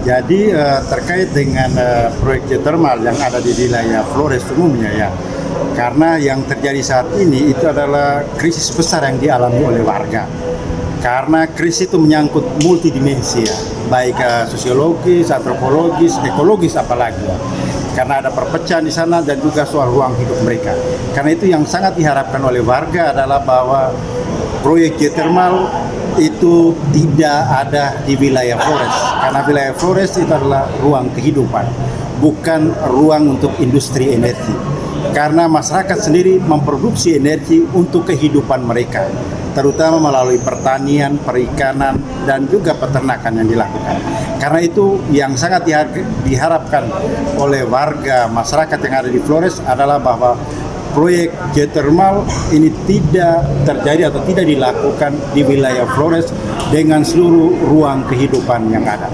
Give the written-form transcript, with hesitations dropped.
Jadi terkait dengan proyek geothermal yang ada di wilayah Flores umumnya ya, karena yang terjadi saat ini itu adalah krisis besar yang dialami oleh warga. Karena krisis itu menyangkut multidimensi ya, baik sosiologis, antropologis, ekologis apalagi. Karena ada perpecahan di sana dan juga soal ruang hidup mereka. Karena itu yang sangat diharapkan oleh warga adalah bahwa proyek geothermal itu tidak ada di wilayah Flores, karena wilayah Flores itu adalah ruang kehidupan, bukan ruang untuk industri energi. Karena masyarakat sendiri memproduksi energi untuk kehidupan mereka, terutama melalui pertanian, perikanan, dan juga peternakan yang dilakukan. Karena itu yang sangat diharapkan oleh warga masyarakat yang ada di Flores adalah bahwa proyek geothermal ini tidak terjadi atau tidak dilakukan di wilayah Flores dengan seluruh ruang kehidupan yang ada.